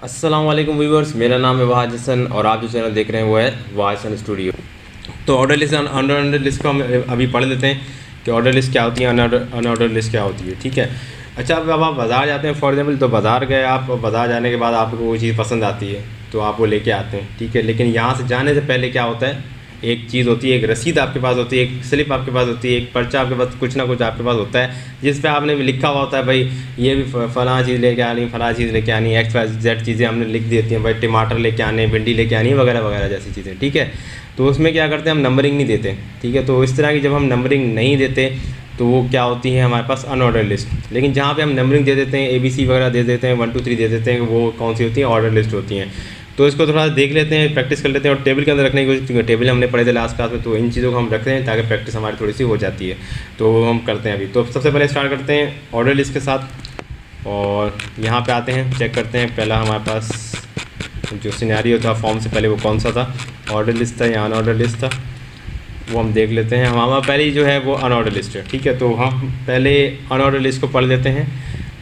अस्सलाम वालेकुम व्यूवर्स, मेरा नाम है वहाज हसन और आप जो चैनल देख रहे हैं वो है वहाज हसन स्टूडियो। तो ऑर्डर लिस्ट अनऑर्डर लिस्ट को हम अभी पढ़ लेते हैं कि ऑर्डर लिस्ट क्या होती है, अनऑर्डर लिस्ट क्या होती है। ठीक है। अच्छा, अब आप बाज़ार जाते हैं फॉर एग्जाम्पल, तो बाज़ार गए आप, बाज़ार जाने के बाद आपको वो चीज़ पसंद आती है तो आप वो लेके आते हैं। ठीक है। लेकिन यहाँ से जाने से पहले क्या होता है, एक चीज़ होती है, एक रसीद आपके पास होती है, एक स्लिप आपके पास होती है, एक पर्चा आपके पास, कुछ ना कुछ आपके पास होता है जिस पे आपने लिखा हुआ होता है भाई ये भी फ़लाँ चीज़ लेके आनी, फ़लाँ चीज़ लेके आनी, एक्स वाई जेड चीज़ें हमने लिख देती हैं भाई, टमाटर लेके आने, भिंडी लेके आनी वगैरह वगैरह जैसी चीज़ें। ठीक है। तो उसमें क्या करते हैं, हम नंबरिंग नहीं देते। ठीक है। तो इस तरह की जब हम नंबरिंग नहीं देते तो वो क्या होती है हमारे पास अनऑर्डर लिस्ट। लेकिन जहाँ पे हम नंबरिंग दे देते हैं, ABC वगैरह दे देते हैं, 1 2 3 दे देते हैं, वो कौन सी होती है, ऑर्डर लिस्ट होती हैं। तो इसको थोड़ा देख लेते हैं, प्रैक्टिस कर लेते हैं और टेबल के अंदर रखने की कोशिश, क्योंकि टेबल हमने पढ़े थे लास्ट क्लास में, तो इन चीज़ों को हम रखते हैं ताकि प्रैक्टिस हमारी थोड़ी सी हो जाती है। तो हम करते हैं अभी। तो सबसे पहले स्टार्ट करते हैं ऑर्डर लिस्ट के साथ और यहाँ पे आते हैं, चेक करते हैं पहला हमारे पास जो सिनेरियो था फॉर्म से पहले वो कौन सा था, ऑर्डर लिस्ट था या अनऑर्डर लिस्ट था, वो हम देख लेते हैं। हमारा पहले जो है वो अनऑर्डर लिस्ट है। ठीक है। तो हम पहले अनऑर्डर लिस्ट को पढ़ लेते हैं।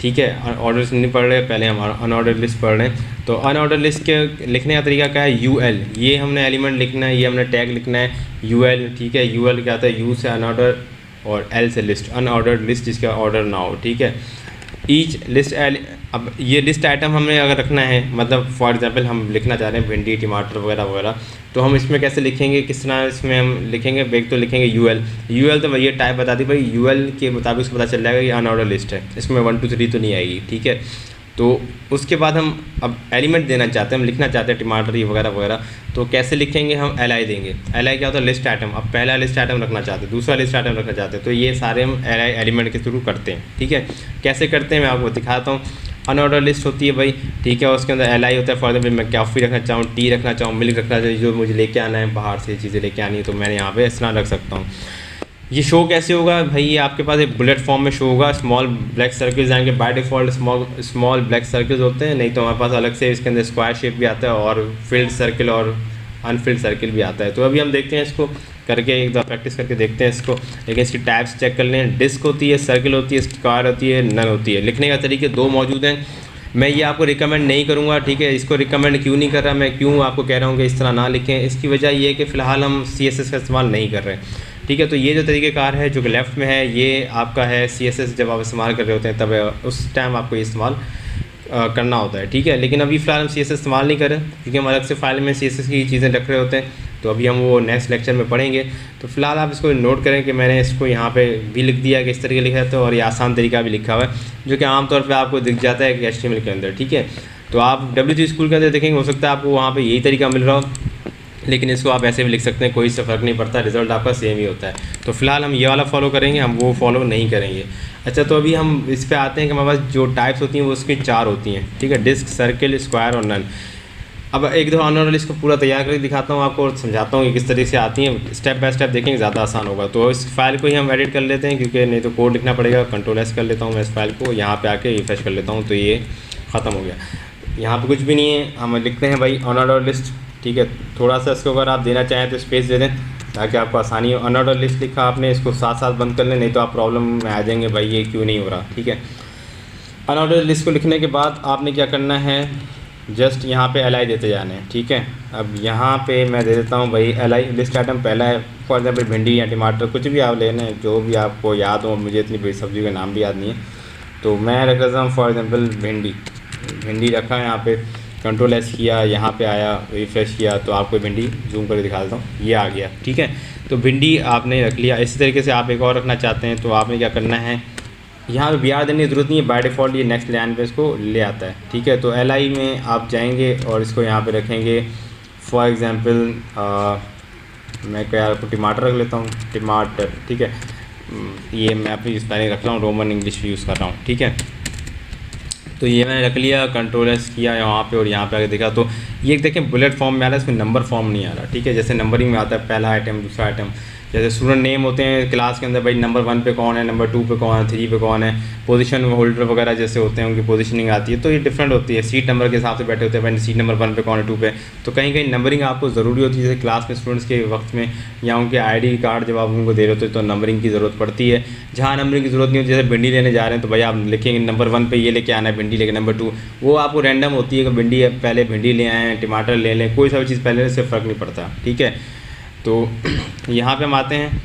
ठीक है। ऑर्डर लिस्ट नहीं पढ़ रहे, पहले हम अनऑर्डर लिस्ट पढ़ रहे हैं। तो अनऑर्डर लिस्ट के लिखने का तरीका क्या है, UL, ये हमने एलिमेंट लिखना है, ये हमने टैग लिखना है UL। ठीक है। UL क्या आता है, U से अनऑर्डर और L से लिस्ट, अनऑर्डर्ड लिस्ट जिसका ऑर्डर ना हो। ठीक है। ईच लिस्ट, अब ये लिस्ट आइटम हमने अगर रखना है, मतलब फॉर एग्जांपल हम लिखना चाह रहे हैं भिंडी, टमाटर वगैरह वगैरह, तो हम इसमें कैसे लिखेंगे, किस तरह इसमें हम लिखेंगे, बैग तो लिखेंगे UL तो ये टाइप बता दी भाई, UL के मुताबिक उसको पता चल जाएगा ये अनऑर्डर लिस्ट है, इसमें 1 2 3 तो नहीं आएगी। ठीक है। तो उसके बाद हम अब एलिमेंट देना चाहते हैं, हम लिखना चाहते हैं टमाटर ये वगैरह वगैरह, तो कैसे लिखेंगे, हम LI देंगे। LI क्या होता है, लिस्ट आइटम। अब पहला लिस्ट आइटम रखना चाहते हैं, दूसरा लिस्ट आइटम रखना चाहते हैं, तो ये सारे हम LI एलिमेंट के थ्रू करते हैं। ठीक है। कैसे करते हैं मैं आपको दिखाता हूँ। अनऑर्डर लिस्ट होती है भाई। ठीक है। उसके अंदर LI होता है, फॉर एग्जाम्पल मैं कॉफ़ी रखना चाहूँ, टी रखना चाहूँ, मिल्क रखना चाहिए, जो मुझे लेके आना है बाहर से चीज़ें लेके आनी है, तो मैंने यहाँ पे इस तरह रख सकता हूँ। ये शो कैसे होगा भाई, ये आपके पास एक बुलेट फॉर्म में शो होगा, स्मॉल ब्लैक सर्कल्स आएंगे, by default small black circles होते हैं, नहीं तो हमारे पास अलग से इसके अंदर स्क्वायर शेप भी आता है और फील्ड सर्कल और अनफिल्ड सर्कल भी आता है। तो अभी हम देखते हैं इसको करके, एक दफ़ा प्रैक्टिस करके देखते हैं इसको। लेकिन इसकी टाइप्स चेक कर लें, डिस्क होती है, सर्कल होती है, स्क्वायर होती है, नन होती है। लिखने का तरीके दो मौजूद हैं, मैं ये आपको रिकमेंड नहीं करूँगा। ठीक है। इसको रिकमेंड क्यों नहीं कर रहा, मैं क्यों आपको कह रहा हूँ कि इस तरह ना लिखें, इसकी वजह ये है कि फ़िलहाल हम CSS का इस्तेमाल नहीं कर रहे हैं। ठीक है। तो ये जो तरीक़ेकार है जो कि लेफ़्ट में है, ये आपका है CSS जब आप इस्तेमाल कर रहे होते हैं तब उस टाइम आपको ये इस्तेमाल करना होता है। ठीक है। लेकिन अभी फ़िलहाल हम CSS इस्तेमाल नहीं करें क्योंकि हम अलग से फाइल में CSS की चीज़ें रख रहे होते हैं, तो अभी हम वो नेक्स्ट लेक्चर में पढ़ेंगे। तो फ़िलहाल आप इसको नोट करें कि मैंने इसको यहाँ पे भी लिख दिया कि इस तरीके लिखा है, तो और ये आसान तरीका भी लिखा हुआ है जो कि आमतौर पे आपको दिख जाता है कि HTML के अंदर। ठीक है। तो आप W3 स्कूल के अंदर देखेंगे, हो सकता है आपको वहाँ पे यही तरीका मिल रहा हो, लेकिन इसको आप ऐसे भी लिख सकते हैं, कोई इससे फ़र्क नहीं पड़ता, रिज़ल्ट आपका सेम ही होता है। तो फ़िलहाल हम ये वाला फॉलो करेंगे, हम वो फॉलो नहीं करेंगे। अच्छा, तो अभी हम इस पे आते हैं कि हमारे पास जो टाइप्स होती हैं वो उसकी 4 होती हैं। ठीक है। डिस्क, सर्किल, स्क्वायर और नन। अब एक दो अनऑर्डर लिस्ट को पूरा तैयार करके दिखाता हूँ आपको और समझाता हूँ कि किस तरीके से आती हैं, स्टेप बाय स्टेप देखेंगे, ज़्यादा आसान होगा। तो इस फाइल को ही हम एडिट कर लेते हैं क्योंकि नहीं तो कोड लिखना पड़ेगा। Ctrl+S कर लेता हूँ मैं इस फाइल को, यहाँ पे आके रिफ्रेश कर लेता हूँ, तो ये ख़त्म हो गया। यहाँ पे कुछ भी नहीं है, हम लिखते हैं भाई अनऑर्डर लिस्ट। ठीक है। थोड़ा सा इसको अगर आप देना चाहें तो स्पेस दे दें ताकि आपको आसानी हो। अनऑर्डर लिस्ट लिखा आपने, इसको साथ साथ बंद कर लें, नहीं तो आप प्रॉब्लम में आ जाएंगे भाई ये क्यों नहीं हो रहा। ठीक है। अनऑर्डर लिस्ट को लिखने के बाद आपने क्या करना है, जस्ट यहाँ पे LI देते जाने हैं। ठीक है। अब यहाँ पे मैं दे देता हूँ भाई LI, लिस्ट आइटम पहला है, फॉर एग्जाम्पल भिंडी या टमाटर, कुछ भी आप लेना है जो भी आपको याद हो, मुझे इतनी बड़ी सब्ज़ी का नाम भी याद नहीं है, तो मैं रख देता हूँ फॉर एग्जाम्पल भिंडी रखा है। यहाँ पे Ctrl+S किया, यहाँ पे आया, रिफ्रेश किया, तो आपको भिंडी जूम करके दिखा देता हूँ, ये आ गया। ठीक है। तो भिंडी आपने रख लिया। इसी तरीके से आप एक और रखना चाहते हैं तो आपने क्या करना है, यहाँ पे BR देने की ज़रूरत नहीं है, बाय डिफ़ॉल्ट ये नेक्स्ट लाइन पे इसको ले आता है। ठीक है। तो LI में आप जाएंगे और इसको यहाँ पे रखेंगे, फॉर एग्जांपल मैं क्या आपको टमाटर रख लेता हूँ, टमाटर। ठीक है। ये मैं अपनी इस तरह रख रहा हूँ, रोमन इंग्लिश यूज़ कर रहा हूँ। ठीक है। तो ये मैंने रख लिया, Ctrl+S किया यहाँ पे और यहाँ पे आके देखा तो ये देखें बुलेट फॉर्म में आ रहा है, इसमें नंबर फॉर्म नहीं आ रहा। ठीक है। जैसे नंबरिंग में आता है पहला आइटम, दूसरा आइटम, जैसे स्टूडेंट नेम होते हैं क्लास के अंदर, भाई नंबर 1 पे कौन है, नंबर 2 पे कौन है, 3 पे कौन है, पोजीशन होल्डर वगैरह जैसे होते हैं उनकी पोजीशनिंग आती है, तो ये डिफरेंट होती है। सीट नंबर के हिसाब से बैठे होते हैं, भाई सीट नंबर 1 पे कौन है, 2 पे। तो कहीं कहीं नंबरिंग आपको ज़रूरी होती है, जैसे क्लास में स्टूडेंट्स के वक्त में या उनके ID कार्ड जब आप उनको दे रहे होते हैं तो नंबरिंग की ज़रूरत पड़ती है। जहाँ नंबरिंग की ज़रूरत नहीं होती, जैसे भिंडी लेने जा रहे हैं तो भाई आप लिखेंगे नंबर 1 पे ये लेके आना है भिंडी, लेके नंबर 2 वो आपको रैंडम होती है कि भिंडी पहले भिंडी ले आएँ, टमाटर ले लें, कोई सा भी चीज़ पहले से फ़र्क नहीं पड़ता, ठीक है। तो यहाँ पे हम आते हैं,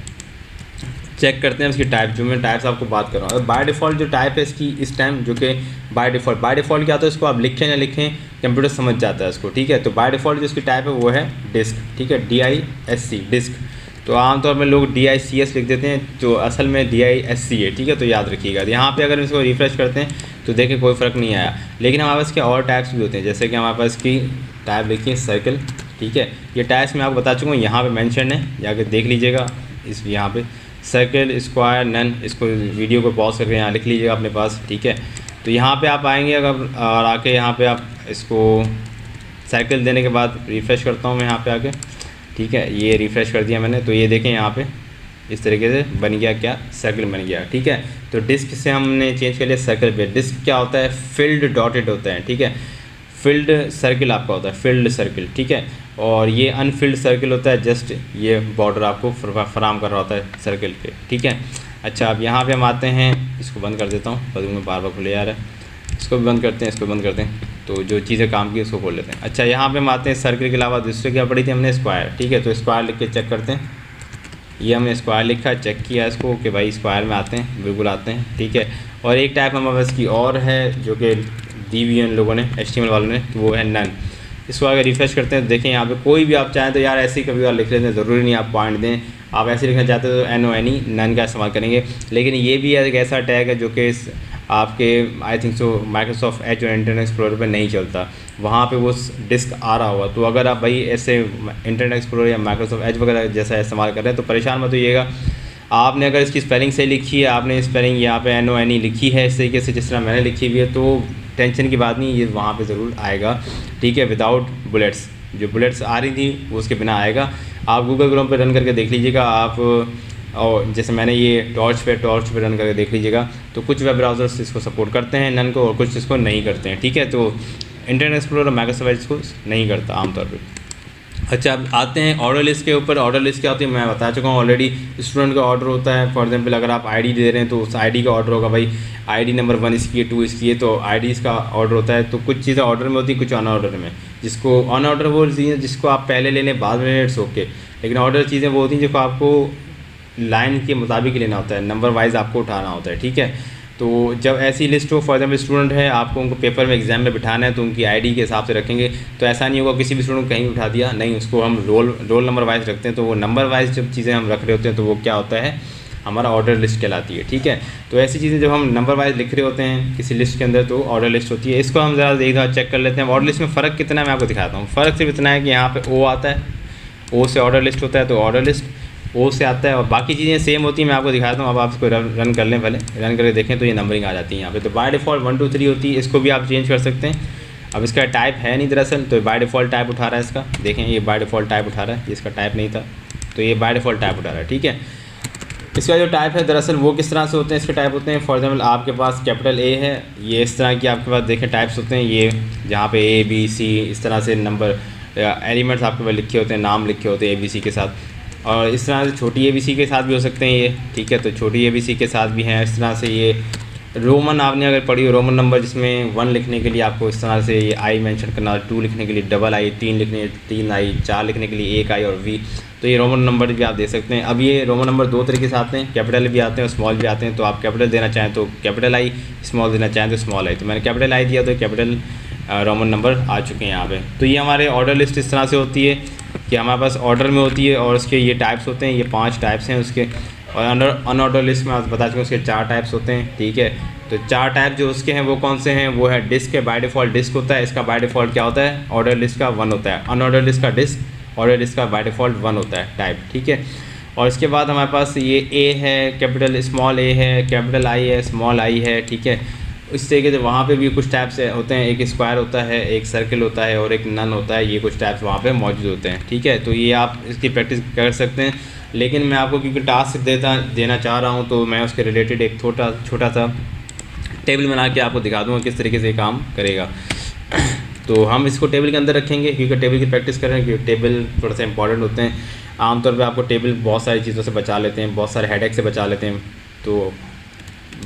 चेक करते हैं इसकी टाइप, जो मैं टाइप्स आपको बात कर रहा हूँ। बाय डिफ़ॉल्ट जो टाइप है इसकी इस टाइम, जो कि बाय डिफ़ॉल्ट क्या होता है, इसको आप लिखें ना लिखें कंप्यूटर समझ जाता है इसको, ठीक है। तो बाय डिफ़ॉल्ट जो इसकी टाइप है वो है डिस्क, ठीक है, DISC डिस्क। तो आमतौर में लोग DICS लिख देते हैं, जो असल में DISC है, ठीक है। तो याद रखिएगा। यहाँ पे अगर इसको रिफ़्रेश करते हैं तो देखिए कोई फ़र्क नहीं आया, लेकिन हमारे पास के और टाइप्स भी होते हैं, जैसे कि हमारे पास की टाइप लिखिए सर्कल, ठीक है। ये टाइप्स मैं आपको बता चुका हूँ, यहाँ पे मेंशन है, जाके देख लीजिएगा। इस यहाँ पे सर्कल, स्क्वायर, नन, इसको वीडियो को पॉज करके यहाँ लिख लीजिएगा अपने पास, ठीक है। तो यहाँ पे आप आएंगे अगर, और आके यहाँ पे आप इसको सर्कल देने के बाद रिफ़्रेश करता हूँ मैं यहाँ पे आके, ठीक है। ये रिफ़्रेश कर दिया मैंने, तो ये देखें यहाँ पे इस तरीके से बन गया, क्या सर्कल बन गया, ठीक है। तो डिस्क से हमने चेंज कर लिया सर्कल पे। डिस्क क्या होता है, फिल्ड डॉटेड होता है, ठीक है। फिल्ड सर्कल आपका होता है, फिल्ड सर्कल, ठीक है। और ये अनफिल्ड सर्कल होता है, जस्ट ये बॉर्डर आपको फराम कर रहा होता है सर्कल पे, ठीक है। अच्छा, अब यहाँ पे हम आते हैं, इसको बंद कर देता हूँ, बदू में बार बार खुले जा रहा है, इसको भी बंद करते हैं, इसको बंद करते हैं। तो जो चीज़ें काम की उसको खोल लेते हैं। अच्छा, यहाँ पे हम आते हैं, सर्कल के अलावा दूसरे क्या पढ़ी थी हमने, स्क्वायर, ठीक है। तो स्क्वायर लिख के चेक करते हैं, ये हमने स्क्वायर लिखा, चेक किया इसको कि भाई स्क्वायर में आते हैं, बिल्कुल आते हैं, ठीक है। और एक टाइप हमारे पास की और है जो कि दी हुई है इन लोगों ने, HTML वालों ने, वो है नन। इसको अगर रिफ़्रेश करते हैं, देखें यहाँ पे कोई भी आप चाहें तो यार ऐसे ही कभी और लिख लेते हैं, ज़रूरी नहीं आप पॉइंट दें। आप ऐसे लिखना चाहते हो तो NONE नन का इस्तेमाल करेंगे। लेकिन ये भी एक ऐसा टैग है जो कि आपके I think so Microsoft Edge और इंटरनेट एक्सप्लोरर पे नहीं चलता, वहाँ पे वो डिस्क आ रहा होगा। तो अगर आप भाई ऐसे इंटरनेट एक्सप्लोरर या माइक्रोसॉफ्ट एज वगैरह जैसा इस्तेमाल कर रहे हैं तो परेशान मत होइएगा। आपने अगर इसकी स्पेलिंग सही लिखी है, आपने स्पेलिंग यहाँ पे NONE लिखी है इस तरीके से जिस तरह मैंने लिखी हुई है, तो टेंशन की बात नहीं, ये वहाँ पे ज़रूर आएगा, ठीक है। विदाउट बुलेट्स, जो बुलेट्स आ रही थी वो उसके बिना आएगा। आप गूगल क्रोम पे रन करके देख लीजिएगा आप, और जैसे मैंने ये टॉर्च पे रन करके देख लीजिएगा। तो कुछ वेब ब्राउज़र्स इसको सपोर्ट करते हैं नन को, और कुछ इसको नहीं करते हैं, ठीक है। तो इंटरनेट एक्सप्लोरर और माइक्रोसॉफ्ट एज इसको नहीं करता आमतौर पर। अच्छा, अब आते हैं ऑर्डर लिस्ट के ऊपर। ऑर्डर लिस्ट क्या होती है मैं बता चुका हूँ ऑलरेडी। स्टूडेंट का ऑर्डर होता है, फॉर एग्जांपल अगर आप ID दे रहे हैं तो उस ID का ऑर्डर होगा, भाई ID नंबर 1 इसकी है, 2 इसकी है, तो IDs का ऑर्डर होता है। तो कुछ चीज़ें ऑर्डर में होती है, कुछ अन ऑर्डर में। जिसको अन ऑर्डर वो चीज़ें जिसको आप पहले ले लें बाद में लें, इट्स ओके। लेकिन ऑर्डर चीज़ें वो होती हैं जिसको आपको लाइन के मुताबिक लेना होता है, नंबर वाइज आपको उठाना होता है, ठीक है। तो जब ऐसी लिस्ट हो, फॉर एग्जाम्पल स्टूडेंट है, आपको उनको पेपर में एग्जाम में बिठाना है तो उनकी ID के हिसाब से रखेंगे। तो ऐसा नहीं होगा किसी भी स्टूडेंट को कहीं उठा दिया, नहीं, उसको हम रोल नंबर वाइज रखते हैं। तो वो नंबर वाइज जब चीज़ें हम रख रहे होते हैं तो वो क्या होता है, हमारा ऑर्डर लिस्ट कहलाती है, ठीक है। तो ऐसी चीज़ें जब हम नंबर वाइज लिख रहे होते हैं किसी लिस्ट के अंदर तो ऑर्डर लिस्ट होती है। इसको हम ज़रा एक बार चेक कर लेते हैं। ऑर्डर लिस्ट में फ़र्क कितना है मैं आपको दिखाता हूँ। फ़र्क सिर्फ इतना है कि यहाँ पे O आता है, O से ऑर्डर लिस्ट होता है, तो ऑर्डर लिस्ट O से आता है, और बाकी चीज़ें सेम होती हैं। मैं आपको दिखाता हूँ, अब आप इसको रन कर लें, पहले रन करके देखें तो ये नंबरिंग आ जाती है यहाँ पे। तो बाय डिफ़ॉल्ट 1 2 3 होती है, इसको भी आप चेंज कर सकते हैं। अब इसका टाइप है नहीं दरअसल, तो बाय डिफ़ॉल्ट टाइप उठा रहा है इसका, देखें ये बाय डिफ़ॉल्ट टाइप उठा रहा है, इसका टाइप नहीं था, तो ये बाय डिफ़ॉल्ट टाइप उठा रहा है, ठीक है। इसका जो टाइप है दरअसल वो किस तरह से होते हैं, इसके टाइप होते हैं, फॉर एग्जांपल आपके पास कैपिटल A है, ये इस तरह की आपके पास देखें टाइप्स होते हैं, ये जहाँ पे A B C इस तरह से नंबर एलिमेंट्स आपके पास लिखे होते हैं, नाम लिखे होते हैं ABC के साथ। और इस तरह से छोटी ABC के साथ भी हो सकते हैं ये, ठीक है। तो छोटी ABC के साथ भी हैं इस तरह से। ये रोमन आपने अगर पढ़ी हो, रोमन नंबर जिसमें 1 लिखने के लिए आपको इस तरह से ये I मेंशन करना, 2 लिखने के लिए I, 3 लिखने 3 I, 4 लिखने के लिए 1 I और V। तो ये रोमन नंबर भी आप दे सकते हैं। अब ये रोमन नंबर 2 तरीके से आते हैं, कैपिटल भी आते हैं और स्मॉल भी आते हैं। तो आप कैपिटल देना चाहें तो कैपिटल I, स्मॉल देना चाहें तो स्मॉल I। तो मैंने कैपिटल I दिया तो कैपिटल रोमन नंबर आ चुके हैं यहाँ पे। तो ये हमारे ऑर्डर लिस्ट इस तरह से होती है कि हमारे पास ऑर्डर में होती है, और उसके ये टाइप्स होते हैं, ये 5 टाइप्स हैं उसके। और अनऑर्डर लिस्ट में आप बता चुके उसके 4 टाइप्स होते हैं, ठीक है। तो 4 टाइप जो उसके हैं वो कौन से हैं, वो है डिस्क है, बाय डिफ़ॉल्ट डिस्क होता है, इसका बाय डिफ़ॉल्ट क्या होता है, ऑर्डर लिस्ट का 1 होता है। अनऑर्डर लिस्ट का डिस्क, ऑर्डर लिस्ट का बाय डिफ़ॉल्ट 1 होता है टाइप, ठीक है। और इसके बाद हमारे पास ये A है, कैपिटल स्मॉल A है, कैपिटल I है, स्मॉल I है, ठीक है। इस तरीके से वहाँ पे भी कुछ टाइप्स होते हैं, एक स्क्वायर होता है, एक सर्कल होता है और एक नन होता है, ये कुछ टाइप्स वहाँ पे मौजूद होते हैं। ठीक है, तो ये आप इसकी प्रैक्टिस कर सकते हैं। लेकिन मैं आपको क्योंकि टास्क देना चाह रहा हूँ, तो मैं उसके रिलेटेड एक छोटा सा टेबल बना के आपको दिखा दूँगा किस तरीके से काम करेगा। तो हम इसको टेबल के अंदर रखेंगे क्योंकि टेबल की प्रैक्टिस कर रहे हैं, क्योंकि टेबल थोड़ा सा इंपॉर्टेंट होते हैं। आमतौर पे आपको टेबल बहुत सारी चीज़ों से बचा लेते हैं, बहुत सारे हेडेक से बचा लेते हैं। तो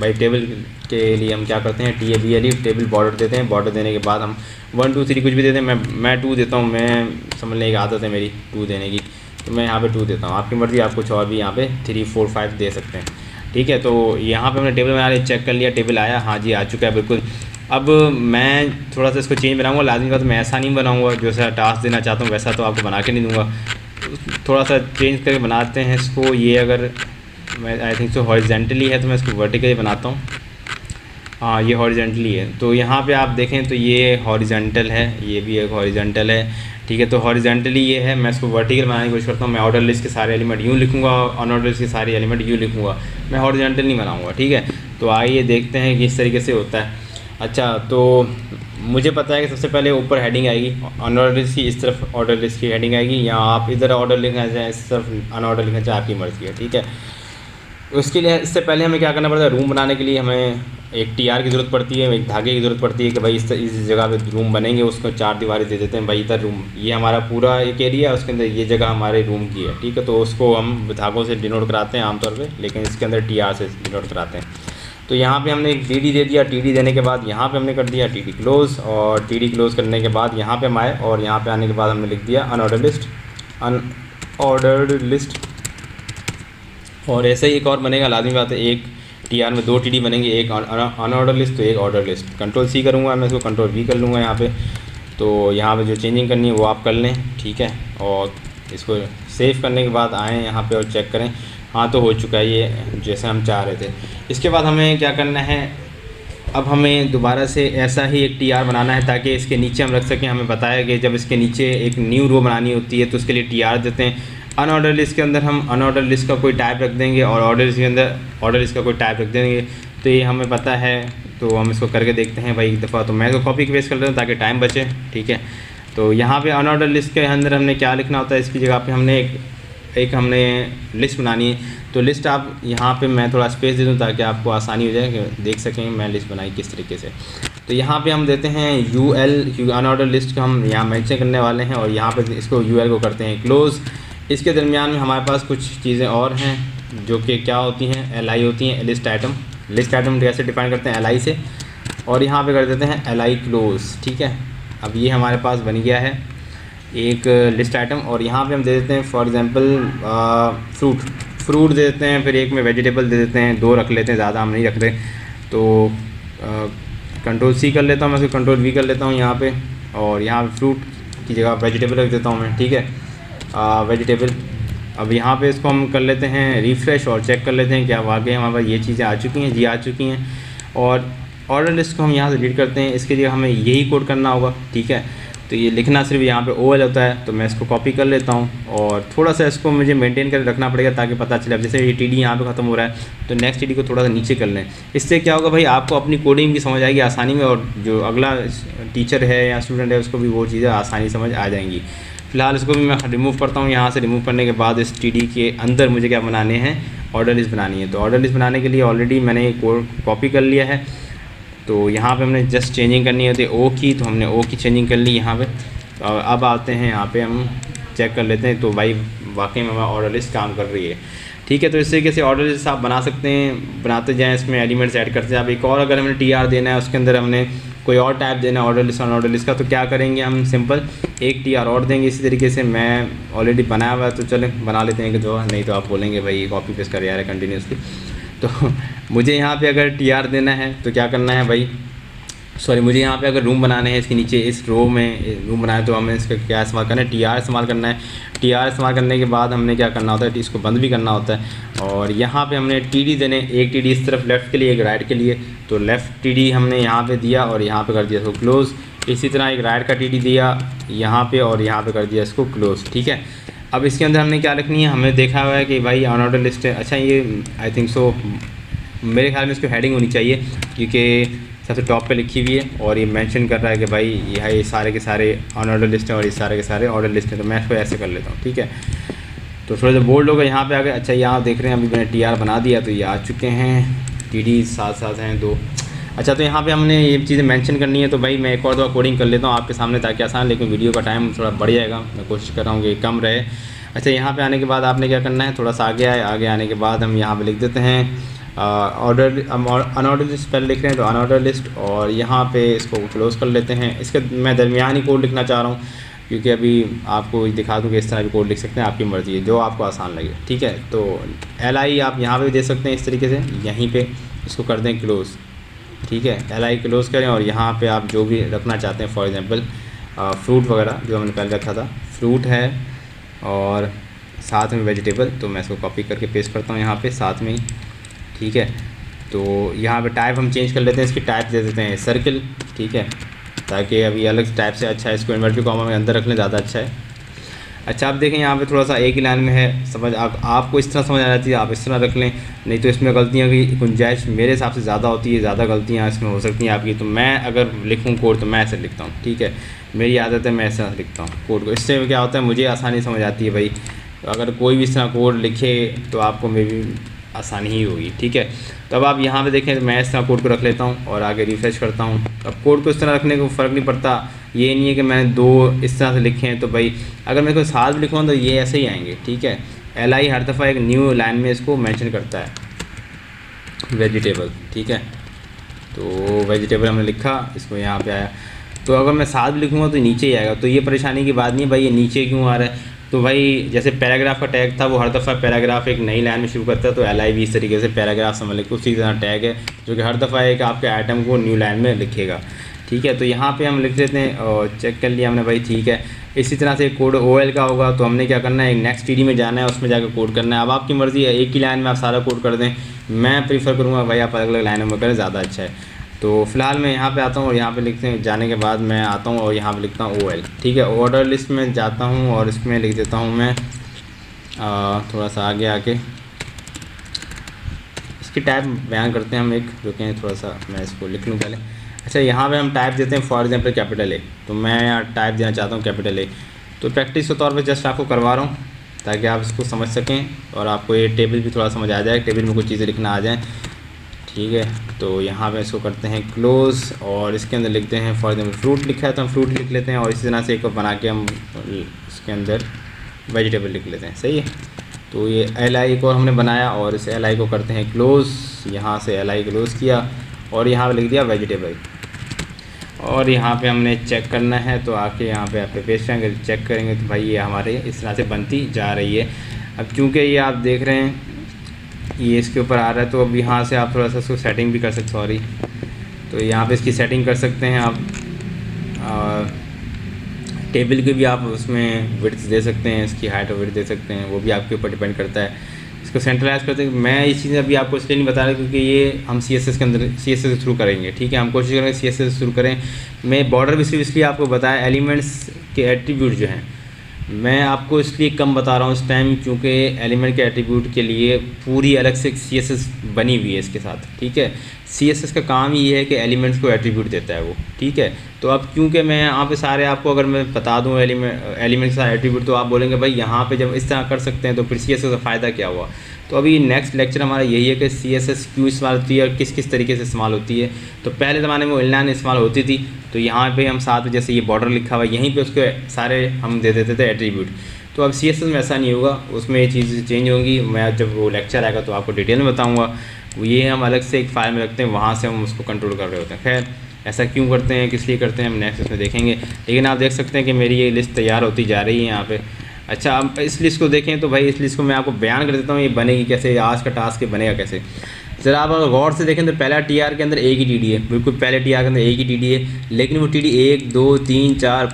भाई टेबल के लिए हम क्या करते हैं, TABLE टेबल बॉर्डर देते हैं। बॉर्डर देने के बाद हम 1 2 3 कुछ भी देते हैं। मैं 2 देता हूँ, मैं समझने की आदत है मेरी 2 देने की, तो मैं यहाँ पे 2 देता हूँ। आपकी मर्ज़ी, आप कुछ और भी यहाँ पे 3 4 5 दे सकते हैं। ठीक है, तो यहाँ पे हमने टेबल बना लिया, चेक कर लिया, टेबल आया, हाँ जी आ चुका है बिल्कुल। अब मैं थोड़ा सा इसको चेंज बनाऊँगा, लाजमी बात मैं ऐसा नहीं बनाऊँगा जैसा टास्क देना चाहता हूँ वैसा तो आपको बना के नहीं दूँगा, थोड़ा सा चेंज करके बनाते हैं इसको। ये अगर मैं आई थिंक सो हॉरिजेंटली है तो मैं इसको वर्टिकली बनाता हूँ। हाँ ये हॉरिजेंटली है, तो यहाँ पे आप देखें तो ये हॉरिजेंटल है, ये भी एक हॉरिजेंटल है। ठीक है, तो हॉरिजेंटली ये है, मैं इसको वर्टिकल बनाने की कोशिश करता हूँ। मैं ऑर्डर लिस्ट के सारे एलिमेंट यूँ लिखूँगा, अनऑर्डर लिस्ट के सारे एलिमेंट यूँ लिखूँगा, मैं हॉरिजेंटल नहीं बनाऊँगा। ठीक है, तो आइए देखते हैं कि इस तरीके से होता है। अच्छा, तो मुझे पता है कि सबसे पहले ऊपर हेडिंग आएगी अनऑर्डर लिस्ट की, इस तरफ ऑर्डर लिस्ट की हेडिंग आएगी, या आप इधर ऑर्डर लिखना चाहें, इस तरफ अनऑर्डर लिखना चाहें, आपकी मर्ज़ी है। ठीक है, उसके लिए इससे पहले हमें क्या करना पड़ता है, रूम बनाने के लिए हमें एक TR की ज़रूरत पड़ती है, एक धागे की ज़रूरत पड़ती है कि भाई इस जगह पे रूम बनेंगे, उसको 4 दीवारें दे देते हैं भाई, इधर रूम, ये हमारा पूरा एक एरिया है, उसके अंदर ये जगह हमारे रूम की है। ठीक है, तो उसको हम धागों से डिनोट कराते हैं आमतौर पे, लेकिन इसके अंदर TR से डिनोट कराते हैं। तो यहाँ पे हमने एक TD दे दिया, TD देने के बाद यहाँ पे हमने कर दिया TD क्लोज़, और TD क्लोज़ करने के बाद यहाँ पे हम आए, और यहाँ पे आने के बाद हमने लिख दिया अनऑर्डर्ड लिस्ट। और ऐसे ही एक और बनेगा, लाजमी बात है, एक TR में 2 TD बनेंगे, एक अनऑर्डर लिस्ट तो एक ऑर्डर लिस्ट। Ctrl+C करूँगा मैं, इसको Ctrl+V कर लूँगा यहाँ पे। तो यहाँ पे जो चेंजिंग करनी है वो आप कर लें। ठीक है, और इसको सेव करने के बाद आएँ यहाँ पे और चेक करें, हाँ तो हो चुका है ये जैसे हम चाह रहे थे। इसके बाद हमें क्या करना है, अब हमें दोबारा से ऐसा ही एक TR बनाना है ताकि इसके नीचे हम रख सकें। हमें बताया कि जब इसके नीचे एक न्यू रो बनानी होती है तो उसके लिए TR देते हैं। अनऑर्डर लिस्ट के अंदर हम अनऑर्डर लिस्ट का कोई टाइप रख देंगे, और ऑर्डर लिस्ट के अंदर ऑर्डर लिस्ट का कोई टाइप रख देंगे। तो ये हमें पता है, तो हम इसको करके देखते हैं भाई एक दफ़ा। तो मैं इसको कॉपी पेस्ट कर लेता हूँ ताकि टाइम बचे। ठीक है, तो यहाँ पे अनऑर्डर लिस्ट के अंदर हमने क्या लिखना होता है, इसकी जगह पे हमने एक हमने लिस्ट बनानी है। तो लिस्ट आप यहाँ पे मैं थोड़ा स्पेस दे दूँ ताकि आपको आसानी हो जाए कि देख सकें मैं लिस्ट बनाई किस तरीके से। तो यहाँ पे हम देते हैं UL, अनऑर्डर लिस्ट को हम यहाँ मेंशन करने वाले हैं, और यहाँ पे इसको UL को करते हैं क्लोज़। इसके दरमियान में हमारे पास कुछ चीज़ें और हैं जो कि क्या होती हैं, LI होती हैं, लिस्ट आइटम। लिस्ट आइटम कैसे डिफाइन करते हैं, LI से, और यहाँ पे कर देते हैं LI क्लोज़। ठीक है, अब ये हमारे पास बन गया है एक लिस्ट आइटम, और यहाँ पे हम दे देते हैं फॉर एग्जांपल फ्रूट दे देते हैं, फिर एक में वेजिटेबल दे देते हैं, 2 रख लेते हैं, ज़्यादा हम नहीं रख रहे। तो Ctrl+C कर लेता हूँ मैं, फिर Ctrl+V कर लेता हूँ यहाँ पे, और यहाँ फ्रूट की जगह वेजिटेबल रख देता हूँ मैं। ठीक है, वेजिटेबल। अब यहाँ पे इसको हम कर लेते हैं रिफ़्रेश और चेक कर लेते हैं क्या वाकई हमारे पास ये चीज़ें आ चुकी हैं। जी आ चुकी हैं। और ऑर्डर लिस्ट को हम यहाँ से डिलीट करते हैं, इसके लिए हमें यही कोड करना होगा। ठीक है, तो ये लिखना सिर्फ यहाँ पे OL होता है, तो मैं इसको कॉपी कर लेता हूँ, और थोड़ा सा इसको मुझे मेंटेन कर रखना पड़ेगा ताकि पता चले। अब जैसे ये TD यहाँ पे ख़त्म हो रहा है तो नेक्स्ट TD को थोड़ा सा नीचे कर लें। इससे क्या होगा भाई, आपको अपनी कोडिंग भी समझ आएगी आसानी में, और जो अगला टीचर है या स्टूडेंट है उसको भी वो चीज़ें आसानी समझ आ जाएंगी। फ़िलहाल इसको भी मैं रिमूव करता हूँ यहाँ से। रिमूव करने के बाद इस TD के अंदर मुझे क्या बनाने हैं, ऑर्डर लिस्ट बनानी है। तो ऑर्डर लिस्ट बनाने के लिए ऑलरेडी मैंने कोड कॉपी कर लिया है। तो यहाँ पे हमने जस्ट चेंजिंग करनी होती है O की, तो हमने O की चेंजिंग कर ली यहाँ पे। अब आते हैं यहाँ पे हम चेक कर लेते हैं, तो भाई वाकई में हमारा ऑर्डर लिस्ट काम कर रही है। ठीक है, तो इस तरीके से ऑर्डर लिस्ट आप बना सकते हैं, बनाते जाएँ, इसमें एलिमेंट्स ऐड करते हैं। अब एक और अगर हमें TR देना है, उसके अंदर हमने कोई और टाइप देना है ऑर्डर लिस्ट और ऑर्डर लिस्ट का, तो क्या करेंगे हम, सिंपल एक TR और देंगे। इसी तरीके से मैं ऑलरेडी बनाया हुआ है, तो चलें बना लेते हैं कि जो, नहीं तो आप बोलेंगे भाई कॉपी पेस्ट कर यार है कंटिन्यूसली। तो मुझे यहाँ पे अगर TR देना है तो क्या करना है भाई, सॉरी, मुझे यहाँ पे अगर रूम बनाने हैं इसके नीचे इस रो में रूम बनाए, तो हमें इसका क्या इस्तेमाल करना है, TR इस्तेमाल करना है। TR इस्तेमाल करने के बाद हमने क्या करना होता है, इसको बंद भी करना होता है। और यहाँ पे हमने TD देने, एक TD इस तरफ लेफ़्ट के लिए, एक राइट के लिए। तो लेफ़्ट TD हमने यहाँ पे दिया और यहाँ पे कर दिया इसको क्लोज़। इसी तरह एक राइट का TD दिया यहाँ पे और यहाँ पे कर दिया इसको क्लोज़। ठीक है, अब इसके अंदर हमने क्या लिखनी है, हमने देखा हुआ है कि भाई अनऑर्डर लिस्ट है। अच्छा, ये आई थिंक सो मेरे ख्याल में इसको हेडिंग होनी चाहिए, क्योंकि सबसे टॉप पे लिखी हुई है और ये मेंशन कर रहा है कि भाई ये सारे के सारे अनऑर्डर लिस्ट हैं और ये सारे के सारे ऑर्डर लिस्ट हैं। तो मैं इसको ऐसे कर लेता हूँ, ठीक है। तो थोड़ा सा बोल्ड होगा यहाँ पे आ गए। अच्छा यहाँ देख रहे हैं अभी मैंने TR बना दिया तो ये आ चुके हैं, TD साथ साथ हैं 2। अच्छा तो यहाँ पे हमने ये चीज़ें मेंशन करनी है, तो भाई मैं एक और दो कोडिंग कर लेता हूँ आपके सामने ताकि आसान, लेकिन वीडियो का टाइम थोड़ा बढ़ जाएगा, मैं कोशिश कर रहा हूँ कि कम रहे। अच्छा यहाँ पे आने के बाद आपने क्या करना है, थोड़ा सा आगे आए, आगे आने के बाद हम यहाँ पे लिख देते हैं ऑर्डर, हम अनऑर्डर लिस्ट पहले लिख रहे हैं तो अनऑर्डर लिस्ट, और यहाँ पे इसको क्लोज़ कर लेते हैं। इसके मैं दरमियानी कोड लिखना चाह रहा हूँ क्योंकि अभी आपको दिखा दूँ कि इस तरह भी कोड लिख सकते हैं, आपकी मर्ज़ी है जो आपको आसान लगे, ठीक है। तो LI आप यहाँ पे दे सकते हैं इस तरीके से, यहीं पे इसको कर दें क्लोज़, ठीक है। LI क्लोज़ करें और यहाँ पे आप जो भी रखना चाहते हैं, फॉर एग्जांपल फ्रूट वगैरह जो हमने पहले रखा था, फ्रूट है और साथ में वेजिटेबल, तो मैं इसको कॉपी करके पेस्ट करता हूँ यहाँ पे साथ में ही, ठीक है। तो यहाँ पे टाइप हम चेंज कर लेते हैं, इसकी टाइप दे देते हैं सर्किल, ठीक है, ताकि अभी अलग टाइप से अच्छा है, इसको इन्वर्टेड कॉमा में अंदर रख लें, ज़्यादा अच्छा है। अच्छा आप देखें यहाँ पे थोड़ा सा एक ही लाइन में है, समझ आपको इस तरह समझ आ जाती है, आप इस तरह रख लें, नहीं तो इसमें गलतियाँ की गुंजाइश मेरे हिसाब से ज़्यादा होती है, ज़्यादा गलतियाँ इसमें हो सकती हैं आपकी। तो मैं अगर लिखूँ कोड तो मैं ऐसे लिखता हूँ, ठीक है, मेरी आदत है मैं ऐसा लिखता हूँ कोड को, इससे क्या होता है मुझे आसानी समझ आती है भाई। अगर कोई भी इस तरह कोड लिखे तो आपको मे भी आसानी ही होगी, ठीक है। तो अब आप यहाँ पे देखें, मैं इस तरह कोड को रख लेता हूँ और आगे रिफ्रेश करता हूँ। अब कोड को इस तरह रखने को फ़र्क नहीं पड़ता, ये नहीं है कि मैंने 2 इस तरह से लिखे हैं तो भाई अगर मैं कोई साथ भी लिखूँ तो ये ऐसे ही आएंगे, ठीक है। LI हर दफ़ा एक न्यू लाइन में इसको मेंशन करता है, वेजिटेबल, ठीक है। तो वेजिटेबल हमने लिखा, इसको यहाँ पे आया, तो अगर मैं साथ भी लिखूँगा तो नीचे ही आएगा, तो ये परेशानी की बात नहीं है भाई ये नीचे क्यों आ रहा है। तो भाई जैसे पैराग्राफ का टैग था वो हर दफ़ा पैराग्राफ एक नई लाइन में शुरू करता है, तो LI भी इस तरीके से पैराग्राफ समझ लें, उसी तरह टैग है जो कि हर दफ़ा एक आपके आइटम को न्यू लाइन में लिखेगा, ठीक है। तो यहाँ पे हम लिख लेते हैं और चेक कर लिया हमने भाई, ठीक है। इसी तरह से कोड OL का होगा तो हमने क्या करना है, एक नेक्स्ट TD में जाना है, उसमें जाकर कोड करना है। अब आपकी मर्ज़ी है, एक ही लाइन में आप सारा कोड कर दें, मैं प्रीफर करूँगा भाई आप अलग अलग लाइनों में करें, ज़्यादा अच्छा है। तो फ़िलहाल मैं यहाँ पे आता हूँ और यहाँ पे लिखते हैं, जाने के बाद मैं आता हूँ और यहाँ पे लिखता हूँ OL, ठीक है। ऑर्डर लिस्ट में जाता हूँ और इसमें लिख देता हूँ मैं थोड़ा सा आगे आके इसकी टाइप बयान करते हैं हम एक, जो कि थोड़ा सा मैं इसको लिख लूँ पहले। अच्छा यहाँ पे हम टाइप देते हैं फॉर एग्जांपल कैपिटल A, तो मैं यहाँ टाइप देना चाहता हूँ कैपिटल A। तो प्रैक्टिस के तौर पे जस्ट आपको करवा रहा हूँ ताकि आप इसको समझ सकें और आपको ये टेबल भी थोड़ा समझ आ जाए, टेबल में कुछ चीज़ें लिखना आ जाए, ठीक है। तो यहाँ पे इसको करते हैं क्लोज़ और इसके अंदर लिखते हैं फॉर एग्जांपल फ्रूट लिखा है तो हम फ्रूट लिख लेते हैं, और इसी तरह से एक बना के हम इसके अंदर वेजिटेबल लिख लेते हैं, सही है। तो ये LI को हमने बनाया और इस LI को करते हैं क्लोज़, यहाँ से LI क्लोज़ किया और यहाँ पे लिख दिया वेजिटेबल, और यहाँ पे हमने चेक करना है तो आके यहाँ पे आप पेस्ट करेंगे, चेक करेंगे तो भाई ये हमारे इस तरह से बनती जा रही है। अब चूँकि ये आप देख रहे हैं ये इसके ऊपर आ रहा है, तो अब यहाँ से आप थोड़ा सा इसको सेटिंग भी कर सकते, सॉरी, तो यहाँ पे इसकी सेटिंग कर सकते हैं आप, टेबल की भी आप उसमें विड्थ दे सकते हैं, इसकी हाइट और विड्थ दे सकते हैं, वो भी आपके ऊपर डिपेंड करता है। इसको सेंट्रलाइज करते हैं, मैं ये चीज़ें अभी आपको इसलिए नहीं बता रहा क्योंकि ये हम CSS के अंदर CSS के थ्रू करेंगे, ठीक है। हम कोशिश करेंगे CSS शुरू करें। मैं बॉर्डर भी सिर्फ इसलिए आपको बताया, एलिमेंट्स के एट्रीब्यूट जो हैं मैं आपको इसलिए कम बता रहा हूँ इस टाइम क्योंकि एलिमेंट के एट्रीब्यूट के लिए पूरी अलग से CSS बनी हुई है इसके साथ, ठीक है। CSS का काम ये है कि एलिमेंट्स को एट्रीब्यूट देता है वो, ठीक है। तो अब क्योंकि मैं यहाँ पे सारे आपको अगर मैं बता दूँ एलिमेंट के साथ एट्रीब्यूट, तो आप बोलेंगे भाई यहाँ पे जब इस तरह कर सकते हैं तो फिर CSS का फ़ायदा क्या हुआ। तो अभी नेक्स्ट लेक्चर हमारा यही है कि CSS क्यों इस्तेमाल होती है और किस किस तरीके से इस्तेमाल होती है। तो पहले ज़माने में इनलाइन इस्तेमाल होती थी, तो यहाँ पे हम साथ में जैसे ये बॉर्डर लिखा हुआ यहीं पे उसके सारे हम दे देते थे एट्रीब्यूट। तो अब CSS में ऐसा नहीं होगा, उसमें ये चीज़ें चेंज होंगी। मैं जब वो लेक्चर आएगा तो आपको डिटेल में बताऊँगा। ये हम अलग से एक फ़ाइल में रखते हैं, वहाँ से हम उसको कंट्रोल कर रहे होते हैं। खैर ऐसा क्यों करते हैं, किस लिए करते हैं, हम नेक्स्ट उसमें देखेंगे। लेकिन आप देख सकते हैं कि मेरी ये लिस्ट तैयार होती जा रही है यहाँ पे। अच्छा अब इस लिस्ट को देखें तो भाई इस लिस्ट को मैं आपको बयान कर देता हूँ, ये बनेगी कैसे, आज का टास्क बनेगा कैसे। ज़रा आप अगर गौर से देखें तो पहला TR के अंदर एक ही TD है, बिल्कुल पहले TR के अंदर एक ही TD है, लेकिन वो TD 1 2 3 4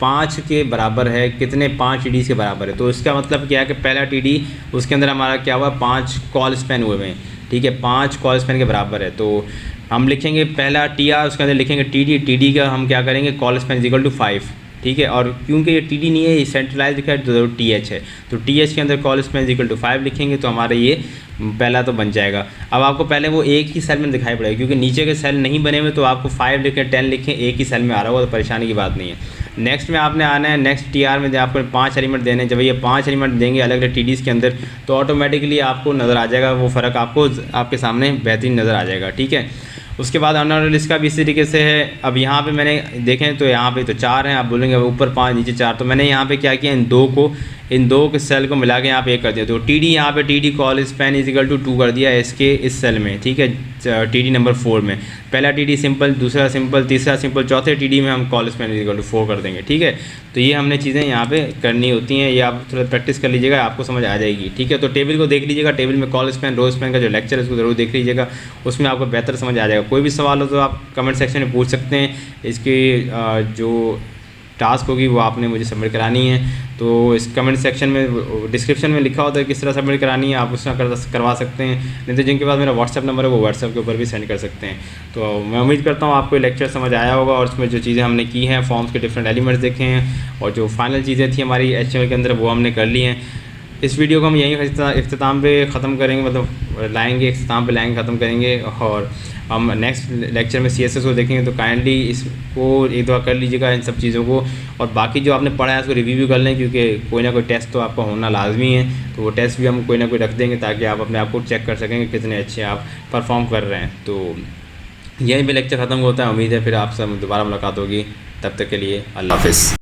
5 के बराबर है, कितने 5 TD के बराबर है। तो इसका मतलब क्या है कि पहला TD उसके अंदर हमारा क्या हुआ, 5 कॉल स्पैन हुए हैं, ठीक है, 5 कॉल स्पैन के बराबर है। तो हम लिखेंगे पहला TR, उसके अंदर लिखेंगे TD का हम क्या करेंगे, कॉल स्पैन इक्वल टू 5, ठीक है। और क्योंकि ये टी डी नहीं है, ये सेंट्रलाइज लिखा है, तो टी एच है, तो टी एच के अंदर कॉल स्पैन इक्वल टू 5 लिखेंगे तो हमारा ये पहला तो बन जाएगा। अब आपको पहले वो एक ही सेल में दिखाई पड़ेगा, क्योंकि नीचे के सेल नहीं बने हुए, तो आपको 5 लिखें 10 लिखें एक ही सेल में आ रहा होगा, तो परेशानी की बात नहीं है। नेक्स्ट में आपने आना है, नेक्स्ट टी आर में आपको 5 एलिमेंट देने हैं। जब ये 5 एलिमेंट देंगे अलग अलग टी के अंदर, तो ऑटोमेटिकली आपको नज़र आ जाएगा वो फ़र्क, आपको आपके सामने बेहतरीन नज़र आ जाएगा, ठीक है। उसके बाद अनऑर्डर्ड लिस्ट का भी इसी तरीके से है। अब यहाँ पे मैंने देखें तो यहाँ पे तो 4 हैं, आप बोलेंगे ऊपर 5 नीचे 4, तो मैंने यहाँ पे क्या किया, इन दो के सेल को मिला के यहाँ पे एक कर दिया, तो टी डी यहाँ पे T D call span is equal to 2 कर दिया इसके इस सेल में, ठीक है, टी डी नंबर 4 में। पहला टी डी सिंपल, दूसरा सिंपल, तीसरा सिंपल, चौथे टी डी में हम call span is equal to 4 कर देंगे, ठीक है। तो ये हमने चीज़ें यहाँ पे करनी होती हैं, ये आप थोड़ा प्रैक्टिस कर लीजिएगा, आपको समझ आ जाएगी, ठीक है। तो टेबल को देख लीजिएगा, टेबल में कॉल स्पैन रो स्पैन का जो लेक्चर है उसको ज़रूर देख लीजिएगा, उसमें आपको बेहतर समझ आ जाएगा। कोई भी सवाल हो तो आप कमेंट सेक्शन में पूछ सकते हैं। इसकी जो टास्क होगी वो आपने मुझे सबमिट करानी है, तो इस कमेंट सेक्शन में डिस्क्रिप्शन में लिखा होता है किस तरह सबमिट करानी है, आप उसमें करवा सकते हैं। नहीं तो जिनके पास मेरा व्हाट्सएप नंबर है वो व्हाट्सएप के ऊपर भी सेंड कर सकते हैं। तो मैं उम्मीद करता हूँ आपको लेक्चर समझ आया होगा, और उसमें जो चीज़ें हमने की हैं, फॉर्म्स के डिफरेंट एलिमेंट्स देखे हैं, और जो फाइनल चीज़ें थी हमारी HTML के अंदर वो हमने कर ली हैं। इस वीडियो को हम यहीं इख्तिताम पे ख़त्म करेंगे, मतलब लाएंगे, इख्तिताम पे लाएंगे, ख़त्म करेंगे, और हम नेक्स्ट लेक्चर में CSS को देखेंगे। तो काइंडली इसको एक दफ़ा कर लीजिएगा इन सब चीज़ों को, और बाकी जो आपने पढ़ा है उसको रिव्यू भी कर लें, क्योंकि कोई ना कोई टेस्ट तो आपका होना लाजमी है, तो वो टेस्ट भी हम कोई ना कोई रख देंगे ताकि आप अपने आप को चेक कर सकें कि कितने अच्छे आप परफॉर्म कर रहे हैं। तो यहीं पे लेक्चर ख़त्म होता है। उम्मीद है फिर आपसे दोबारा मुलाकात होगी, तब तक के लिए अल्लाह हाफ़िज़।